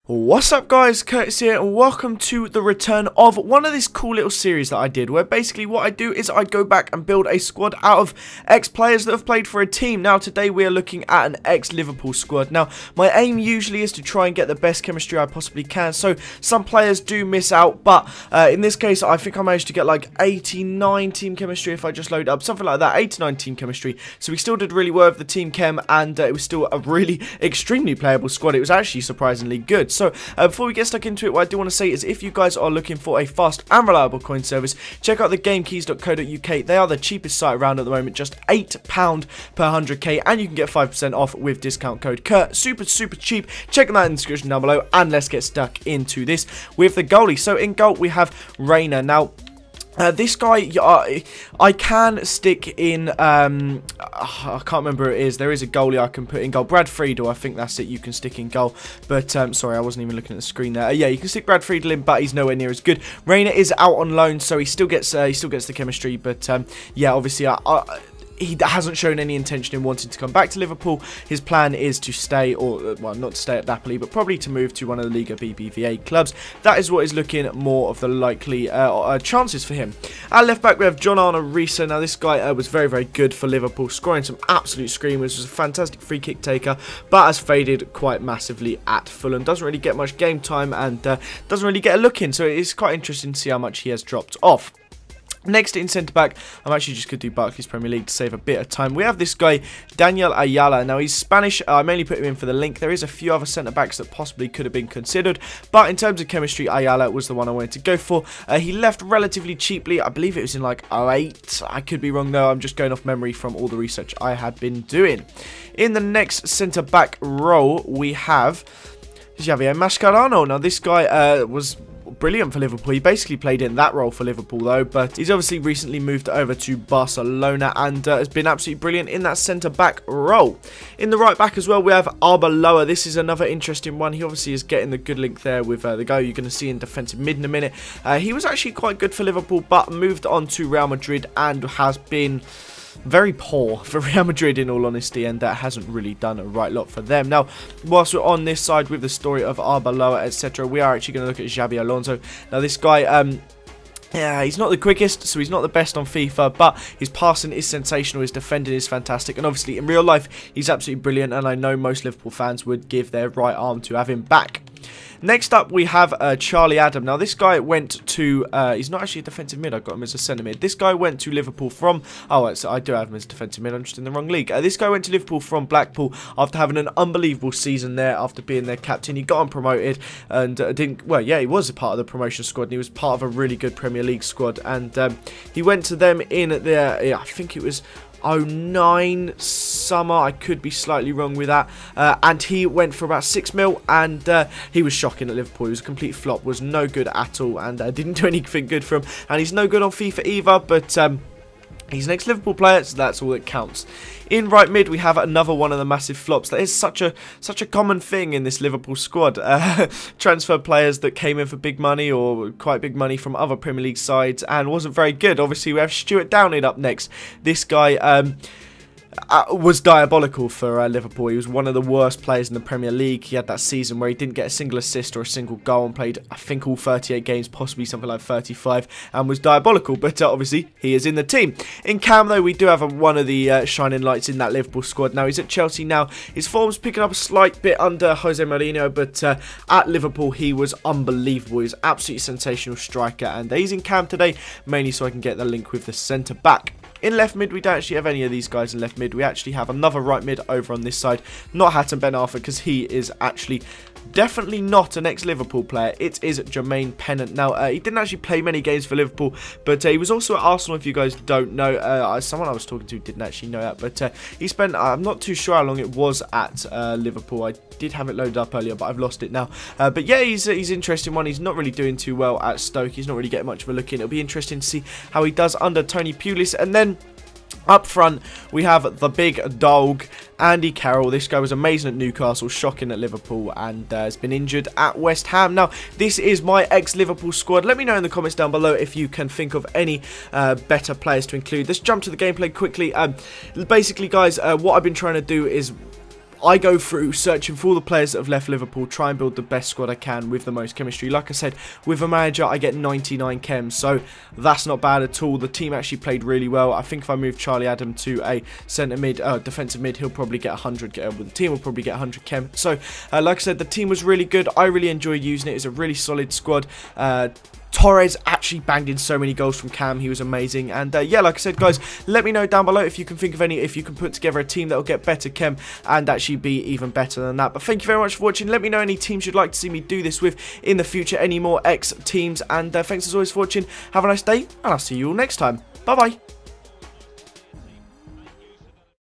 What's up guys, Curtis here and welcome to the return of one of this cool little series that I did where basically what I do is I go back and build a squad out of ex-players that have played for a team. Now today we are looking at an ex-Liverpool squad. Now my aim usually is to try and get the best chemistry I possibly can, so some players do miss out, but in this case I think I managed to get like 89 team chemistry if I just load up, something like that, 89 team chemistry, so we still did really well with the team chem and it was still a really extremely playable squad. It was actually surprisingly good. So before we get stuck into it, what I do want to say is if you guys are looking for a fast and reliable coin service, check out the gamekeys.co.uk. They are the cheapest site around at the moment, just £8 per 100k, and you can get 5% off with discount code Kurt. Super cheap. Check them out in the description down below, and let's get stuck into this with the goalie. So in goal we have Reina. Now this guy, I can stick in, I can't remember who it is. There is a goalie I can put in goal. Brad Friedel, I think that's it. You can stick in goal. But, sorry, I wasn't even looking at the screen there. Yeah, you can stick Brad Friedel in, but he's nowhere near as good. Reina is out on loan, so he still gets the chemistry. But, yeah, obviously, he hasn't shown any intention in wanting to come back to Liverpool. His plan is to stay, or well, not to stay at Napoli, but probably to move to one of the Liga BBVA clubs. That is what is looking more of the likely chances for him. At left back we have John Arne Riise. Now this guy was very good for Liverpool, scoring some absolute screamers, was a fantastic free kick taker, but has faded quite massively at Fulham. Doesn't really get much game time and doesn't really get a look in, so it is quite interesting to see how much he has dropped off. Next in centre-back, I'm actually just going to do Barclays Premier League to save a bit of time. We have this guy, Daniel Ayala. Now, he's Spanish. I mainly put him in for the link. There is a few other centre-backs that possibly could have been considered, but in terms of chemistry, Ayala was the one I wanted to go for. He left relatively cheaply. I believe it was in like 08. I could be wrong, though. I'm just going off memory from all the research I had been doing. In the next centre-back role, we have Javier Mascherano. Now, this guy was brilliant for Liverpool. He basically played in that role for Liverpool though, but he's obviously recently moved over to Barcelona and has been absolutely brilliant in that centre-back role. In the right-back as well, we have Arbeloa. This is another interesting one. He obviously is getting the good link there with the guy you're going to see in defensive mid in a minute. He was actually quite good for Liverpool, but moved on to Real Madrid and has been very poor for Real Madrid in all honesty, and that hasn't really done a right lot for them. Now, whilst we're on this side with the story of Arbeloa, etc., we are actually going to look at Xabi Alonso. Now, this guy, yeah, he's not the quickest, so he's not the best on FIFA, but his passing is sensational, his defending is fantastic, and obviously in real life, he's absolutely brilliant, and I know most Liverpool fans would give their right arm to have him back. Next up, we have Charlie Adam. Now, this guy went to, he's not actually a defensive mid, I've got him as a centre mid. This guy went to Liverpool from, I do have him as a defensive mid, I'm just in the wrong league. This guy went to Liverpool from Blackpool after having an unbelievable season there, after being their captain. He got on promoted and he was a part of the promotion squad, and he was part of a really good Premier League squad. And he went to them in their, I think it was 09 summer, I could be slightly wrong with that, and he went for about 6 mil, and he was shocking at Liverpool. He was a complete flop, was no good at all, and didn't do anything good for him, and he's no good on FIFA either, but he's an ex-Liverpool player, so that's all that counts. In right mid, we have another one of the massive flops. That is such a common thing in this Liverpool squad. Transfer players that came in for big money or quite big money from other Premier League sides and wasn't very good. Obviously, we have Stuart Downing up next. This guy was diabolical for Liverpool. He was one of the worst players in the Premier League. He had that season where he didn't get a single assist or a single goal and played, I think, all 38 games, possibly something like 35, and was diabolical, but obviously he is in the team. In Cam, though, we do have one of the shining lights in that Liverpool squad. Now, he's at Chelsea now. His form's picking up a slight bit under Jose Mourinho, but at Liverpool, he was unbelievable. He was an absolutely sensational striker, and he's in Cam today, mainly so I can get the link with the centre-back. In left mid, we don't actually have any of these guys in left mid. We actually have another right mid over on this side. Not Hatton Ben Arfa, because he is actually definitely not an ex-Liverpool player. It is Jermaine Pennant. Now, he didn't actually play many games for Liverpool, but he was also at Arsenal, if you guys don't know. Someone I was talking to didn't actually know that, but he spent, I'm not too sure how long it was at Liverpool. I did have it loaded up earlier, but I've lost it now. But yeah, he's an interesting one. He's not really doing too well at Stoke. He's not really getting much of a look in. It'll be interesting to see how he does under Tony Pulis. And then up front, we have the big dog, Andy Carroll. This guy was amazing at Newcastle, shocking at Liverpool, and has been injured at West Ham. Now, this is my ex-Liverpool squad. Let me know in the comments down below if you can think of any better players to include. Let's jump to the gameplay quickly. Basically, guys, what I've been trying to do is I go through searching for all the players that have left Liverpool, try and build the best squad I can with the most chemistry. Like I said, with a manager, I get 99 chems, so that's not bad at all. The team actually played really well. I think if I move Charlie Adam to a centre mid, defensive mid, he'll probably get 100. The team will probably get 100 chem. So, like I said, the team was really good. I really enjoyed using it. It's a really solid squad. Torres actually banged in so many goals from Cam. He was amazing. And yeah, like I said, guys, let me know down below if you can think of any, if you can put together a team that will get better chem and actually be even better than that. But thank you very much for watching. Let me know any teams you'd like to see me do this with in the future, any more X teams. And thanks as always for watching. Have a nice day, and I'll see you all next time. Bye-bye.